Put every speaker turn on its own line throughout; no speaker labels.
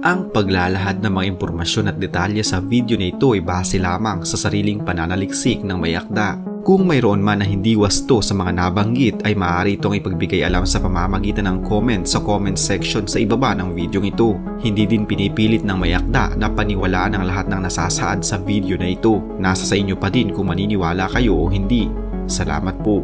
Ang paglalahad ng mga impormasyon at detalye sa video na ito ay base lamang sa sariling pananaliksik ng may akda. Kung mayroon man na hindi wasto sa mga nabanggit ay maaari itong ipagbigay alam sa pamamagitan ng comment sa comment section sa ibaba ng video ito. Hindi din pinipilit ng may akda na paniwalaan ang lahat ng nasasaad sa video na ito. Nasa sa inyo pa din kung maniniwala kayo o hindi. Salamat po.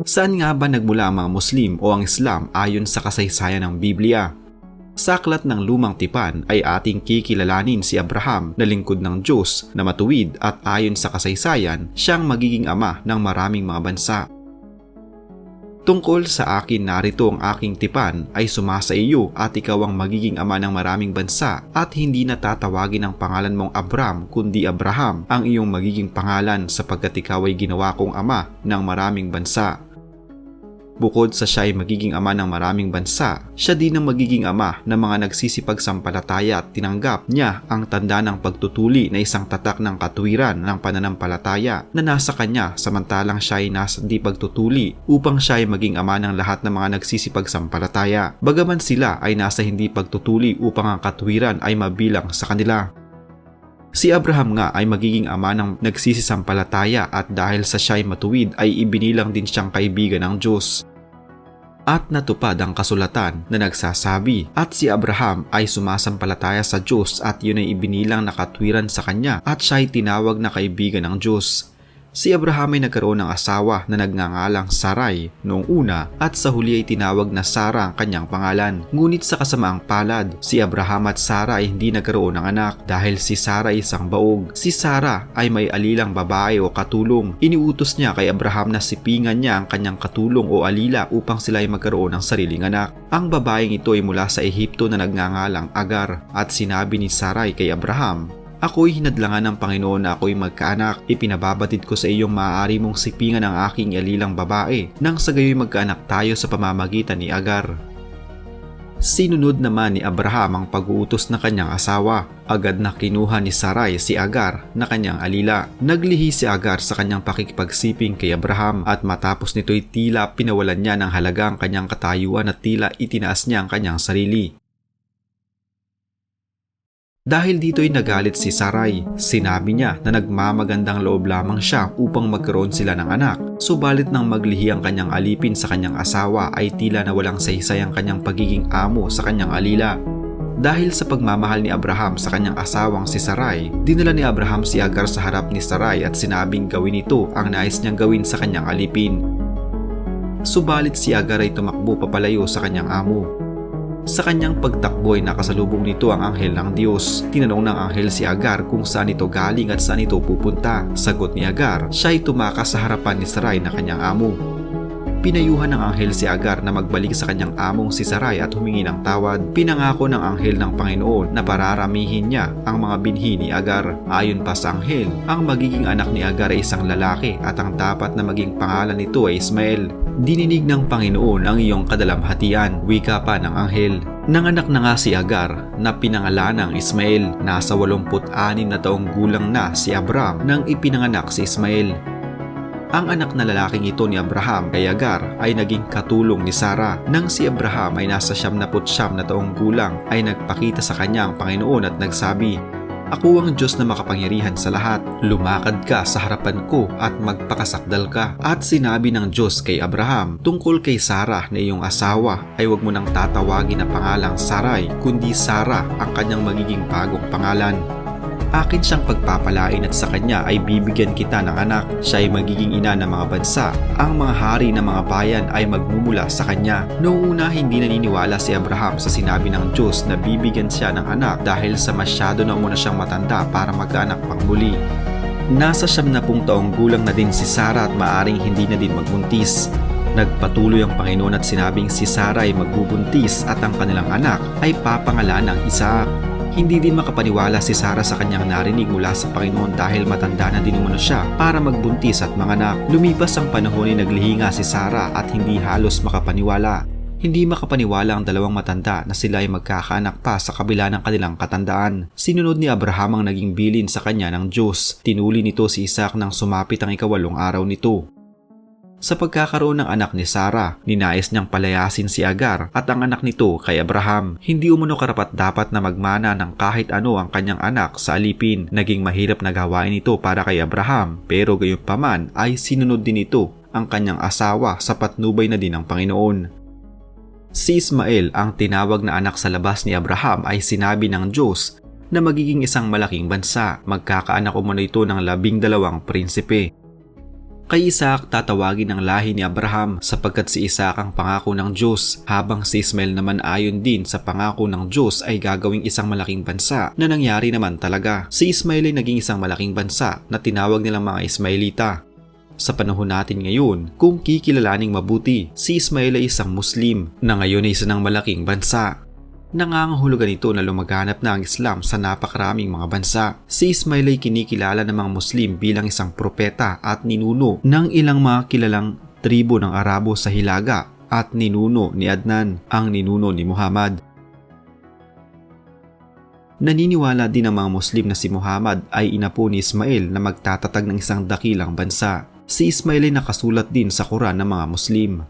Saan nga ba nagmula ang mga Muslim o ang Islam ayon sa kasaysayan ng Biblia? Sa aklat ng Lumang Tipan ay ating kikilalanin si Abraham na lingkod ng Diyos na matuwid at ayon sa kasaysayan siyang magiging ama ng maraming mga bansa. Tungkol sa akin narito ang aking tipan ay sumasa iyo at ikaw ang magiging ama ng maraming bansa at hindi na tatawagin ang pangalan mong Abram kundi Abraham ang iyong magiging pangalan sapagkat ikaw ay ginawa kong ama ng maraming bansa. Bukod sa siya ay magiging ama ng maraming bansa, siya din ang magiging ama ng mga nagsisipagsampalataya at tinanggap niya ang tanda ng pagtutuli na isang tatak ng katuwiran ng pananampalataya na nasa kanya samantalang siya ay nasa di pagtutuli upang siya ay maging ama ng lahat ng mga nagsisipagsampalataya. Bagaman sila ay nasa hindi pagtutuli upang ang katuwiran ay mabilang sa kanila. Si Abraham nga ay magiging ama ng nagsisisampalataya at dahil sa siya ay matuwid ay ibinilang din siyang kaibigan ng Diyos. At natupad ang kasulatan na nagsasabi at si Abraham ay sumasampalataya sa Diyos at yun ay ibinilang na katwiran sa kanya at siya ay tinawag na kaibigan ng Diyos. Si Abraham ay nagkaroon ng asawa na nagngangalang Sarai noong una at sa huli ay tinawag na Sarah ang kanyang pangalan. Ngunit sa kasamaang palad, si Abraham at Sarah ay hindi nagkaroon ng anak dahil si Sarah ay isang baog. Si Sarah ay may alilang babae o katulong. Iniutos niya kay Abraham na sipingan niya ang kanyang katulong o alila upang sila ay magkaroon ng sariling anak. Ang babaeng ito ay mula sa Ehipto na nagngangalang Agar at sinabi ni Sarai kay Abraham, "Ako'y hinadlangan ng Panginoon na ako'y magkaanak. Ipinababatid ko sa iyong maaari mong sipingan ang aking alilang babae nang sa gayoy magkaanak tayo sa pamamagitan ni Agar." Sinunod naman ni Abraham ang pag-uutos ng kanyang asawa. Agad na kinuha ni Sarai si Agar na kanyang alila. Naglihi si Agar sa kanyang pakikipagsiping kay Abraham at matapos nito'y tila pinawalan niya ng halaga ang kanyang katayuan at tila itinaas niya ang kanyang sarili. Dahil dito'y nagalit si Sarai, sinabi niya na nagmamagandang loob lamang siya upang magkaroon sila ng anak. Subalit nang maglihi ang kanyang alipin sa kanyang asawa ay tila na walang saysay ang kanyang pagiging amo sa kanyang alila. Dahil sa pagmamahal ni Abraham sa kanyang asawang si Sarai, dinala ni Abraham si Agar sa harap ni Sarai at sinabing gawin ito ang nais niyang gawin sa kanyang alipin. Subalit si Agar ay tumakbo papalayo sa kanyang amo. Sa kanyang pagtakbo ay nakasalubong nito ang anghel ng Diyos. Tinanong ng anghel si Agar kung saan ito galing at saan ito pupunta. Sagot ni Agar, siya ay tumakas sa harapan ni Sarai na kanyang amo. Pinayuhan ng anghel si Agar na magbalik sa kanyang among si Sarai at humingi ng tawad. Pinangako ng anghel ng Panginoon na pararamihin niya ang mga binhi ni Agar. Ayon pa sa anghel, ang magiging anak ni Agar ay isang lalaki at ang dapat na maging pangalan nito ay Ismael. Dininig ng Panginoon ang iyong kadalamhatian, wika pa ng anghel. Nanganak na nga si Agar na pinangalanang Ismael. Nasa 86 na taong gulang na si Abram nang ipinanganak si Ismael. Ang anak na lalaking ito ni Abraham kay Agar ay naging katulong ni Sarah. Nang si Abraham ay nasa 79 na taong gulang ay nagpakita sa kanya ang Panginoon at nagsabi, "Ako ang Diyos na makapangyarihan sa lahat. Lumakad ka sa harapan ko at magpakasakdal ka." At sinabi ng Diyos kay Abraham, "Tungkol kay Sarah na iyong asawa ay huwag mo nang tatawagin na pangalang Sarai, kundi Sarah ang kanyang magiging bagong pangalan. Akin siyang pagpapalain at sa kanya ay bibigyan kita ng anak. Siya ay magiging ina ng mga bansa. Ang mga hari ng mga bayan ay magmumula sa kanya." Noong una hindi naniniwala si Abraham sa sinabi ng Diyos na bibigyan siya ng anak dahil sa masyado na muna siyang matanda para magkaanak pang muli. Nasa 70 taong gulang na din si Sarah at maaring hindi na din magbuntis. Nagpatuloy ang Panginoon at sinabing si Sarah ay magbubuntis at ang kanilang anak ay papangalan ng Isaac. Hindi din makapaniwala si Sarah sa kanyang narinig mula sa Panginoon dahil matanda na din umano siya para magbuntis at manganak. Lumipas ang panahon ay naglihi nga si Sarah at hindi halos makapaniwala. Hindi makapaniwala ang dalawang matanda na sila ay magkakaanak pa sa kabila ng kanilang katandaan. Sinunod ni Abraham ang naging bilin sa kanya ng Diyos. Tinuli nito si Isaac nang sumapit ang 8 araw nito. Sa pagkakaroon ng anak ni Sarah, ninais niyang palayasin si Agar at ang anak nito kay Abraham. Hindi umano karapat-dapat na magmana ng kahit ano ang kanyang anak sa alipin. Naging mahirap na gawain ito para kay Abraham, pero gayunpaman ay sinunod din ito ang kanyang asawa sa patnubay na din ng Panginoon. Si Ismael, ang tinawag na anak sa labas ni Abraham, ay sinabi ng Diyos na magiging isang malaking bansa. Magkakaanak umano ito ng 12 prinsipe. Kay Isaac tatawagin ang lahi ni Abraham sapagkat si Isaac ang pangako ng Diyos, habang si Ismael naman ayon din sa pangako ng Diyos ay gagawing isang malaking bansa na nangyari naman talaga. Si Ismael ay naging isang malaking bansa na tinawag nilang mga Ismaelita. Sa panahon natin ngayon, kung kikilalaning mabuti, si Ismael ay isang Muslim na ngayon ay isa ng malaking bansa. Nangangahulugan ito na lumaganap na ang Islam sa napakaraming mga bansa. Si Ismael ay kinikilala ng mga Muslim bilang isang propeta at ninuno ng ilang mga kilalang tribo ng Arabo sa Hilaga at ninuno ni Adnan, ang ninuno ni Muhammad. Naniniwala din ang mga Muslim na si Muhammad ay inapo ni Ismael na magtatatag ng isang dakilang bansa. Si Ismael ay nakasulat din sa Quran ng mga Muslim.